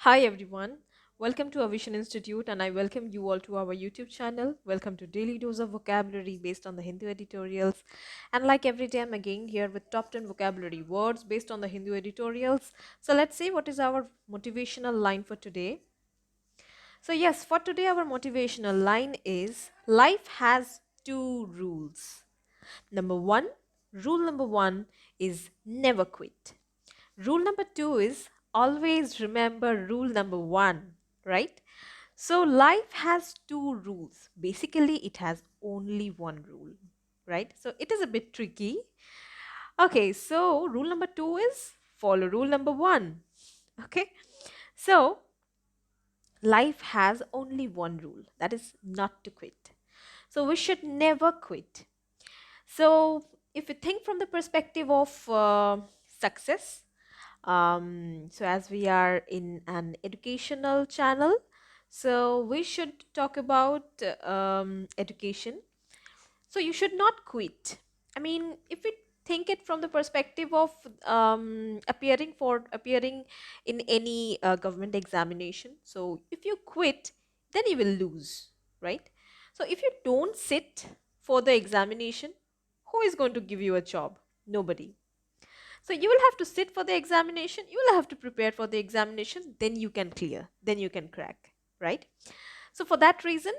Hi everyone, welcome to Avision Institute and I welcome you all to our YouTube channel. Welcome to Daily Dose of Vocabulary based on the Hindu editorials. And like every day, I'm again here with top 10 vocabulary words based on the Hindu editorials. So let's see what is our motivational line for today. So, yes, for today, our motivational line is life has two rules. Rule number one is never quit. Rule number two is always remember rule number one, right? So life has two rules. Basically, it has only one rule, right? So it is a bit tricky. Okay, so rule number two is follow rule number one. Okay, so life has only one rule, that is not to quit. So we should never quit. So if you think from the perspective of success, so as we are in an educational channel, so we should talk about education. So you should not quit. I mean, if we think it from the perspective of appearing in any government examination, so if you quit, then you will lose, right? So if you don't sit for the examination, who is going to give you a job? Nobody. So you will have to sit for the examination, you will have to prepare for the examination, then you can clear, then you can crack, right? So for that reason,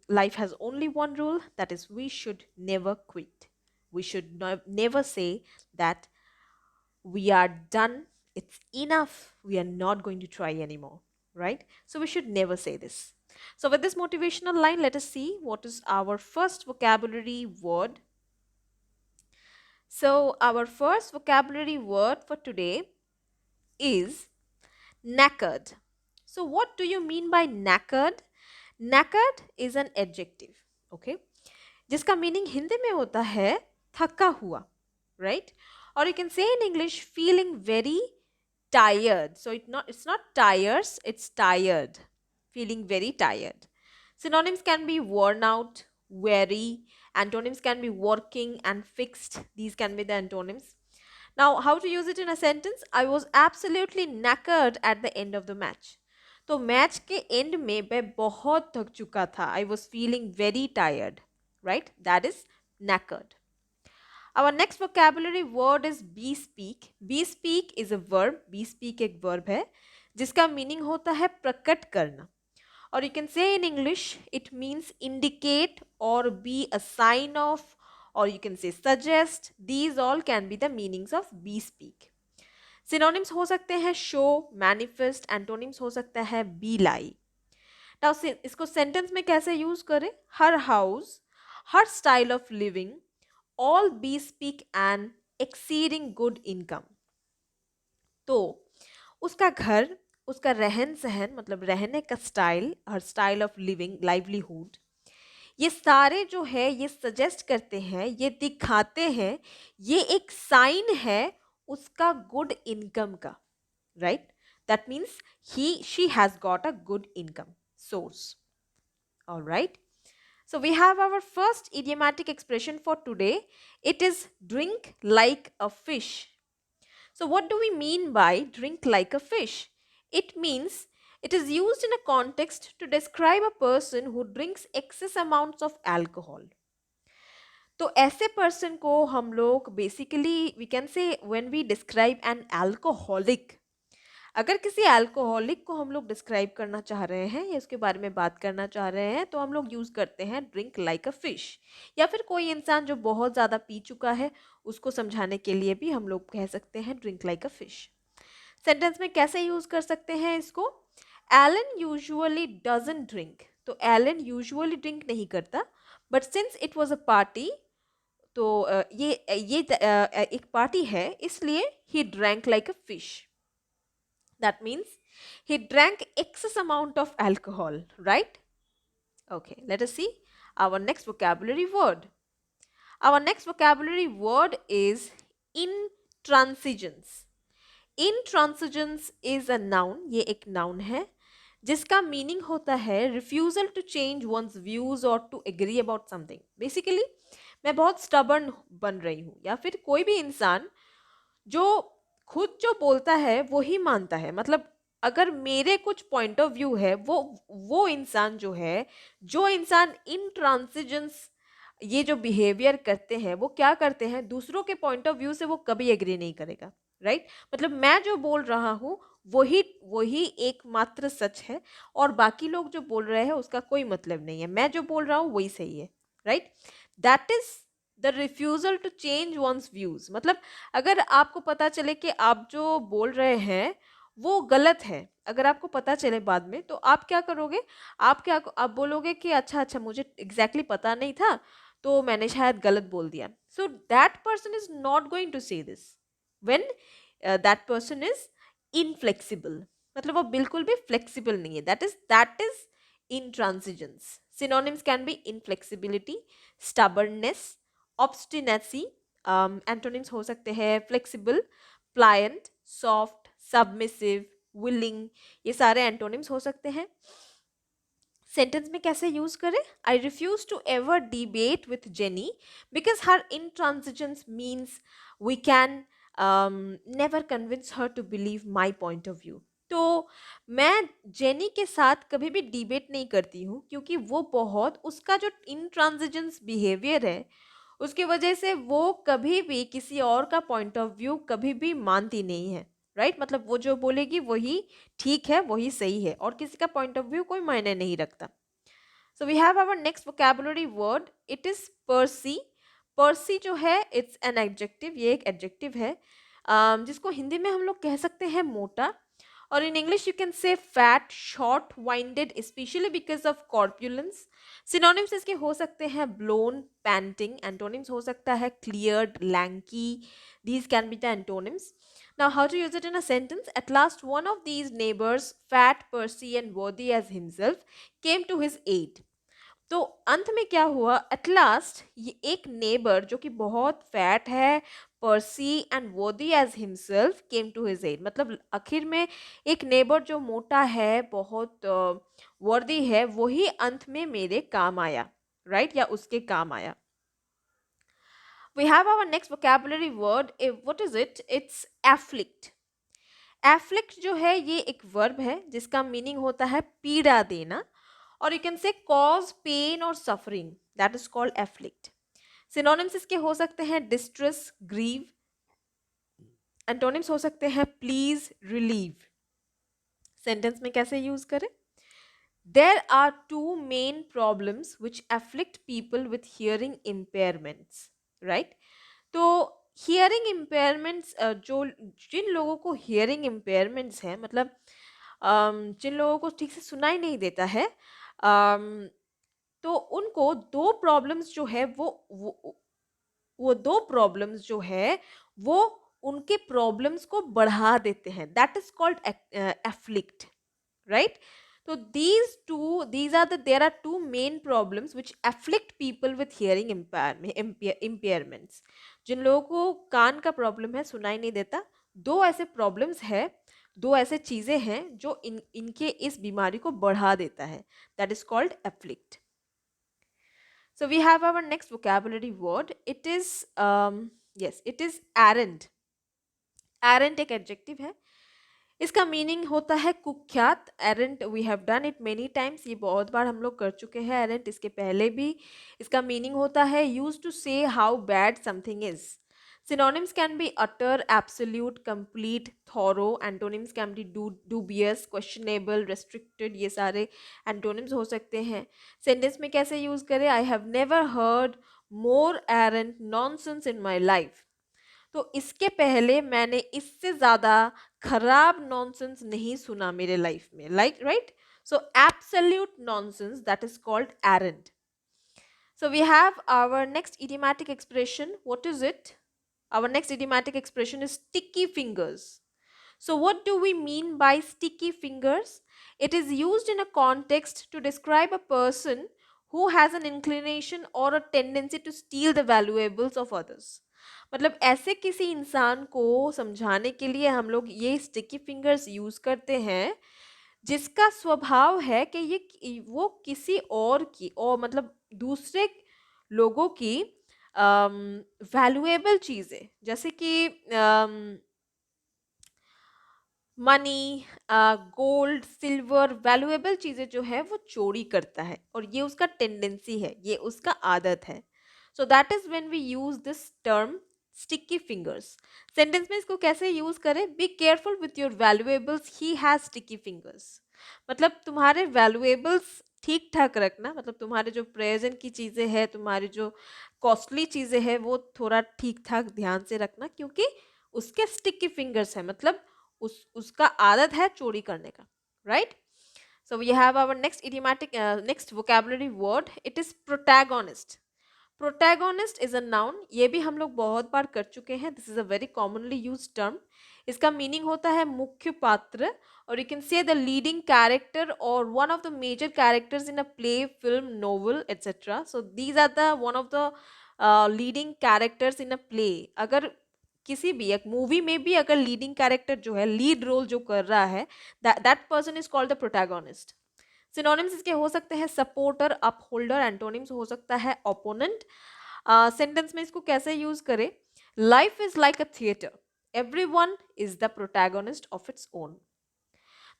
life has only one rule, that is we should never quit. We should never say that we are done, it's enough, we are not going to try anymore, right? So we should never say this. So with this motivational line, let us see what is our first vocabulary word. So our first vocabulary word for today is knackered. So what do you mean by knackered? Knackered is an adjective, okay, जिसका meaning Hindi में होता है थका हुआ, right? Or you can say in English feeling very tired. So it's not tires, it's tired, feeling very tired. Synonyms can be worn out, weary. Antonyms can be working and fixed. These can be the antonyms. Now, how to use it in a sentence? I was absolutely knackered at the end of the match. तो match के and में मैं बहुत थक चुका था. I was feeling very tired. Right? That is knackered. Our next vocabulary word is be speak. Be speak is a verb. Be speak एक verb है जिसका meaning होता है प्रकट करना. Or you can say in English, it means indicate or be a sign of, or you can say suggest. These all can be the meanings of be speak. Synonyms हो सकते हैं show, manifest. Antonyms हो सकता है be lie. Now इसको sentence में कैसे use करें? Her house, her style of living, all bespeak an exceeding good income. तो उसका घर, उसका रहन सहन मतलब रहने का style, her style of living, livelihood, ये सारे जो है ये सजेस्ट करते हैं, ये दिखाते हैं, ये एक साइन है उसका गुड इनकम का, right? That means he she has got a good income source. Alright, so we have our first idiomatic expression for today. It is drink like a fish. So what do we mean by drink like a fish? It means it is used in a context to describe a person who drinks excess amounts of alcohol. तो ऐसे person को हम लोग basically we can say when we describe an alcoholic, अगर किसी alcoholic को हम लोग डिस्क्राइब करना चाह रहे हैं या उसके बारे में बात करना चाह रहे हैं तो हम लोग यूज़ करते हैं ड्रिंक लाइक अ फिश. या फिर कोई इंसान जो बहुत ज़्यादा पी चुका है उसको समझाने के लिए भी हम लोग कह सकते हैं drink like a fish. Sentence में कैसे यूज़ कर सकते हैं इसको? Alan usually doesn't drink. तो एलन यूजुअली ड्रिंक नहीं करता, but since it was a party, तो एक पार्टी है इसलिए he drank like a fish. That means he drank excess amount of alcohol, right? Okay, let us see our next vocabulary word. Our next vocabulary word is intransigence. Intransigence is a noun. ये एक noun है जिसका meaning होता है refusal to change once views और to agree about something. Basically मैं बहुत stubborn बन रही हूँ, या फिर कोई भी इंसान जो खुद जो बोलता है वो ही मानता है, मतलब अगर मेरे कुछ पॉइंट ऑफ व्यू है, वो इंसान जो इंसान इंट्रांसिजेंस ये जो बिहेवियर करते हैं, वो क्या करते हैं, दूसरों के पॉइंट ऑफ व्यू से वो कभी एग्री नहीं करेगा, राइट? मतलब मैं जो बोल रहा हूँ वही वही एकमात्र सच है, और बाकी लोग जो बोल रहे हैं उसका कोई मतलब नहीं है, मैं जो बोल रहा हूँ वही सही है, right? That is the refusal to change once views. मतलब अगर आपको पता चले कि आप जो बोल रहे हैं वो गलत है, अगर आपको पता चले बाद में, तो आप क्या करोगे? आप बोलोगे कि अच्छा अच्छा, मुझे एग्जैक्टली पता नहीं था, तो मैंने शायद गलत बोल दिया। So that person is not going to say this when that person is inflexible. मतलब वो बिल्कुल भी फ्लेक्सिबल नहीं है, that is intransigence. Synonyms can be inflexibility, stubbornness, obstinacy. Antonyms हो सकते हैं flexible, pliant, soft, submissive, willing. ये सारे antonyms हो सकते हैं। सेंटेंस में कैसे यूज करें? I refuse to ever debate with Jenny because her intransigence means we can never convince her to believe my point of view. तो मैं जेनी के साथ कभी भी डिबेट नहीं करती हूँ, क्योंकि वो बहुत, उसका जो इंट्रांसिजेंस बिहेवियर है उसकी वजह से वो कभी भी किसी और का पॉइंट ऑफ व्यू कभी भी मानती नहीं है, राइट? मतलब वो जो बोलेगी वही ठीक है, वही सही है, और किसी का पॉइंट ऑफ व्यू कोई मायने नहीं रखता। So we have our next vocabulary word, it is pursy. Pursy जो है इट्स एन एडजेक्टिव, ये एक एडजेक्टिव है, जिसको हिंदी में हम लोग कह सकते हैं मोटा, और in English you can say fat, short, winded, specially because of corpulence. Synonyms इसके हो सकते हैं ब्लोन, पैंटिंग। एंटोनिम्स हो सकता है cleared, lanky. These can be the antonyms. Now, how to use it in a sentence? At last, one of these neighbors, fat, pursy, and worthy as himself, came to his aid. तो अंत में क्या हुआ? At last ये एक neighbour जो कि बहुत फैट है, Percy and worthy as himself, came to his aid. मतलब आखिर में एक नेबर जो मोटा है, बहुत वर्दी है, वही अंत में मेरे काम आया, राइट? या उसके काम आया। We have our next vocabulary word. What is it? It's afflict. Afflict जो है ये एक वर्ब है जिसका मीनिंग होता है पीड़ा देना, और you can say cause pain और suffering, that is called afflict. Synonyms इसके हो सकते हैं डिस्ट्रेस, ग्रीव. एंटोनिम्स हो सकते हैं प्लीज, रिलीव. सेंटेंस में कैसे यूज करें? There are two main problems which afflict people with hearing impairments, right? तो हियरिंग इम्पेयरमेंट्स, जो जिन लोगों को हियरिंग इम्पेयरमेंट्स हैं, मतलब जिन लोगों को ठीक से सुनाई नहीं देता है, तो उनको दो प्रॉब्लम्स जो है वो दो प्रॉब्लम्स जो है वो उनके प्रॉब्लम्स को बढ़ा देते हैं, that is called afflict, right? So there are two main problems which afflict people with hearing impairments. जिन लोगों को कान का प्रॉब्लम है, सुनाई नहीं देता, दो ऐसे प्रॉब्लम्स है, दो ऐसे चीजें हैं जो इनके इस बीमारी को बढ़ा देता है, that is called afflict. So we have our next vocabulary word. It is yes, it is errant. Errant एक एडजेक्टिव है, इसका मीनिंग होता है कुख्यात. Errant we have done it many times, ये बहुत बार हम लोग कर चुके हैं एरेंट, इसके पहले भी. इसका मीनिंग होता है यूज टू से how bad something is. Synonyms can be utter, absolute, complete, thorough. Antonyms can be dubious, questionable, restricted. ये सारे antonyms हो सकते हैं. Sentence में कैसे use करें? I have never heard more errant nonsense in my life. तो इसके पहले मैंने इससे ज़्यादा खराब नॉनसेंस नहीं सुना मेरे लाइफ में, like, right? So absolute nonsense, that is called errant. So we have our next idiomatic expression. What is it? Our next idiomatic expression is sticky fingers. So what do we mean by sticky fingers? It is used in a context to describe a person who has an inclination or a tendency to steal the valuables of others. मतलब ऐसे किसी इंसान को समझाने के लिए हम लोग ये स्टिकी फिंगर्स यूज करते हैं जिसका स्वभाव है कि ये वो किसी और की, और मतलब दूसरे लोगों की वैल्यूएबल चीज़ें, जैसे कि मनी, गोल्ड, सिल्वर, वैल्यूएबल चीजें जो है वो चोरी करता है और ये उसका टेंडेंसी है, ये उसका आदत है. So that is when we use this term sticky fingers. Sentence में इसको कैसे यूज करें? Be careful with your valuables, he has sticky fingers. मतलब तुम्हारे वैल्यूएबल्स ठीक ठाक रखना, मतलब तुम्हारे जो प्रेजेंट की चीजें हैं, तुम्हारी जो कॉस्टली चीजें हैं वो थोड़ा ठीक ठाक ध्यान से रखना, क्योंकि उसके स्टिकी फिंगर्स है, मतलब उसका आदत है चोरी करने का. Right. So we have our next idiomatic next vocabulary word. It is protagonist. Protagonist is a noun. ये भी हम लोग बहुत बार कर चुके हैं. This is a very commonly use term. इसका मीनिंग होता है मुख्य पात्र, और you can say the leading character और one of the major characters in a play, film, novel etcetera. So these are the one of the leading characters in a play. अगर किसी भी एक मूवी में भी अगर लीडिंग कैरेक्टर जो है, लीड रोल जो कर रहा है, that person is called the protagonist. Synonyms इसके हो सकते हैं सपोर्टर, अपहोल्डर. एंटोनिम्स हो सकता है ओपोनेंट. सेंटेंस में इसको कैसे यूज करें? Life is like a theatre, everyone is the protagonist of its own.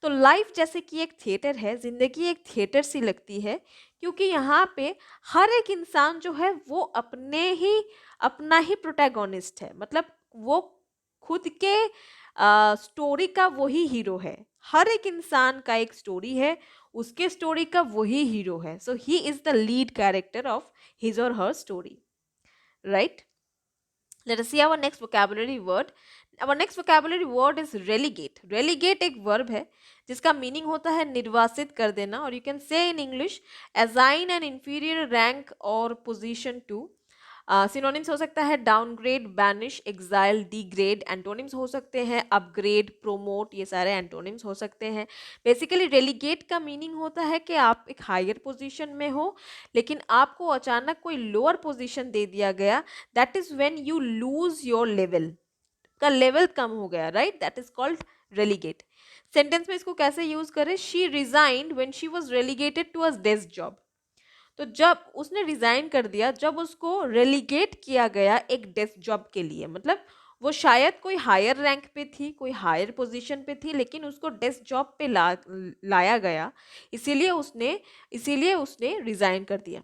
तो लाइफ जैसे कि एक थिएटर है, जिंदगी एक थिएटर सी लगती है, क्योंकि यहाँ पे हर एक इंसान जो है वो अपना ही प्रोटैगोनिस्ट है. मतलब वो खुद के स्टोरी का वही हीरो है. हर एक इंसान का एक स्टोरी है, उसके स्टोरी का वही हीरो है. So he is the lead character of his or her story. Right. Let us see our next vocabulary word. Our next vocabulary word is relegate. Relegate एक verb है जिसका meaning होता है निर्वासित कर देना, और you can say in English assign an inferior rank or position to. Synonyms हो सकता है downgrade, banish, exile, degrade. Antonyms हो सकते हैं अपग्रेड, प्रोमोट. ये सारे एंटोनिम्स हो सकते हैं. बेसिकली रेलिगेट का मीनिंग होता है कि आप एक हायर पोजीशन में हो, लेकिन आपको अचानक कोई लोअर पोजीशन दे दिया गया. That is when you lose your level. का लेवल कम हो गया. Right. That is called relegate. Sentence में इसको कैसे यूज करें? She resigned when she was relegated to a desk job. तो जब उसने रिजाइन कर दिया, जब उसको रेलिगेट किया गया एक डेस्क जॉब के लिए, मतलब वो शायद कोई हायर रैंक पे थी, कोई हायर पोजीशन पे थी, लेकिन उसको डेस्क जॉब पे लाया गया, इसीलिए उसने रिजाइन कर दिया.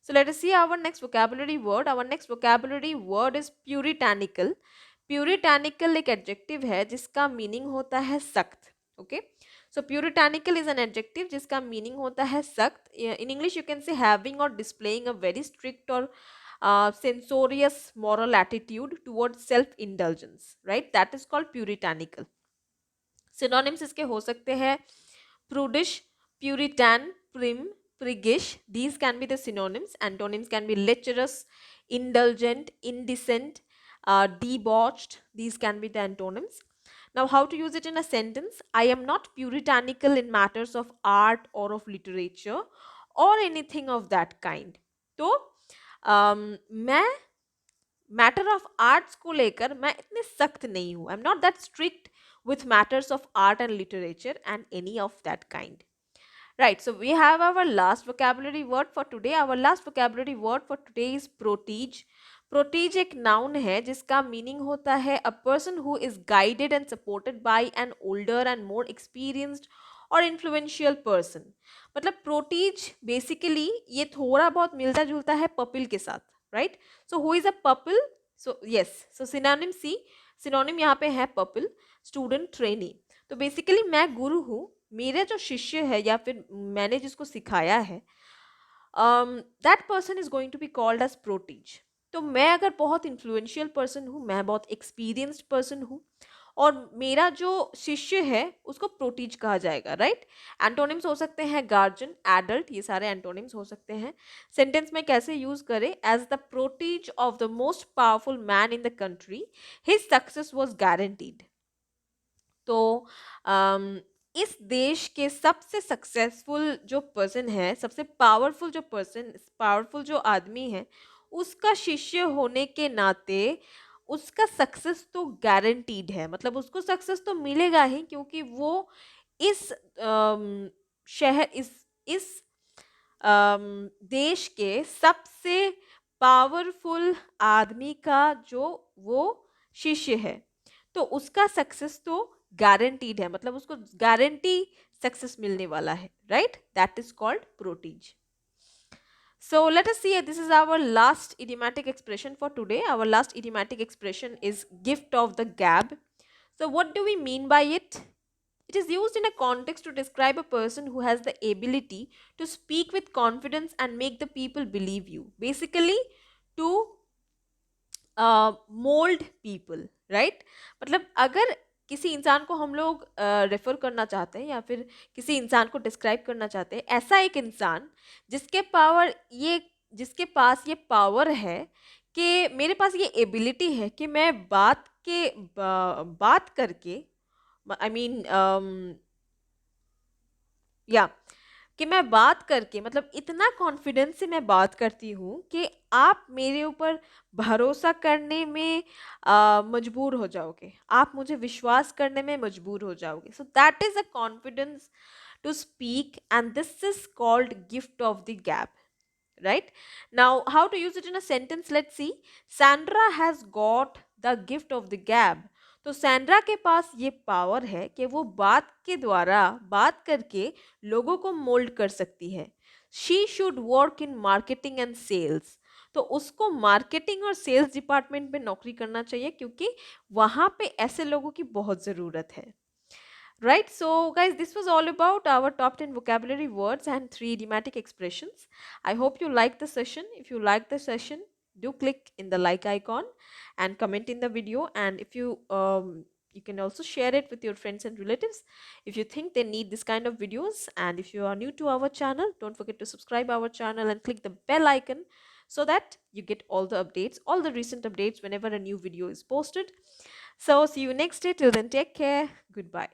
So let us see our next vocabulary word. Our next vocabulary word is puritanical. Puritanical एक एडजेक्टिव है जिसका मीनिंग होता है सख्त. Okay. So puritanical is an adjective जिसका मीनिंग होता है सख्त. In English you can say having or displaying a very strict or censorious moral attitude towards self-indulgence. Right? That is called puritanical. Synonyms इसके हो सकते हैं prudish, puritan, prim, priggish. These can be the synonyms. Antonyms can be lecherous, indulgent, indecent, debauched. These can be the antonyms. Now, how to use it in a sentence? I am not puritanical in matters of art or of literature or anything of that kind. तो मैं matter of arts को लेकर मैं इतने सख्त नहीं हूं. I am not that strict with matters of art and literature and any of that kind. Right, so we have our last vocabulary word for today. Our last vocabulary word for today is protige. Protige एक noun है जिसका meaning होता है a person who is guided and supported by an older and more experienced or influential person. मतलब protige basically ये थोड़ा बहुत मिलता जुलता है पपिल के साथ. Right, so who is a pupil? So yes, so synonym C. Synonym यहाँ पे है पपिल, स्टूडेंट, ट्रेनी. तो बेसिकली मैं गुरु हूँ, मेरे जो शिष्य है या फिर मैंने जिसको सिखाया है, that person is going to be called as protege. तो मैं अगर बहुत इन्फ्लुएंशियल पर्सन हूँ, मैं बहुत एक्सपीरियंस्ड पर्सन हूँ, और मेरा जो शिष्य है उसको प्रोटीज कहा जाएगा. राइट. एंटोनिम्स हो सकते हैं गार्जियन, एडल्ट. ये सारे एंटोनिम्स हो सकते हैं. सेंटेंस में कैसे यूज करें? As the protege of the most powerful man in the country, his success was guaranteed. तो इस देश के सबसे सक्सेसफुल जो पर्सन है, सबसे पावरफुल जो आदमी है, उसका शिष्य होने के नाते उसका सक्सेस तो गारंटीड है. मतलब उसको सक्सेस तो मिलेगा ही, क्योंकि वो इस शहर इस देश के सबसे पावरफुल आदमी का जो वो शिष्य है, तो उसका सक्सेस तो गारंटीड है, मतलब उसको गारंटी सक्सेस मिलने वाला है, right? That is called proteases. So let us see, this is our last idiomatic expression for today. Our last idiomatic expression is gift of the gab. So what do we mean by it? It is used in a context to describe a person who has the ability to speak with confidence and make the people believe you. Basically, to mould people, right? मतलब अगर किसी इंसान को हम लोग refer करना चाहते हैं या फिर किसी इंसान को डिस्क्राइब करना चाहते हैं, ऐसा एक इंसान जिसके पास ये पावर है कि मेरे पास ये एबिलिटी है कि मैं बात करके, आई मीन या कि मैं बात करके, मतलब इतना कॉन्फिडेंस से मैं बात करती हूँ कि आप मेरे ऊपर भरोसा करने में मजबूर हो जाओगे, आप मुझे विश्वास करने में मजबूर हो जाओगे. सो that is a confidence to speak, and this is called gift of the gab, right? Now how to use it in a sentence, let's see. Sandra has got the gift of the gab. तो Sandra के पास ये power है कि वो बात के द्वारा, बात करके लोगों को मोल्ड कर सकती है. She should work in marketing and sales. तो उसको मार्केटिंग और सेल्स डिपार्टमेंट में नौकरी करना चाहिए क्योंकि वहां पे ऐसे लोगों की बहुत ज़रूरत है. Right, so guys, this was all about our top 10 vocabulary words and 3 idiomatic expressions. I hope you liked the session. If you liked the session, do click in the like icon and comment in the video. And if you can also share it with your friends and relatives if you think they need this kind of videos. And if you are new to our channel, don't forget to subscribe our channel and click the bell icon so that you get all the updates, all the recent updates whenever a new video is posted. So see you next day. Till then, take care. Goodbye.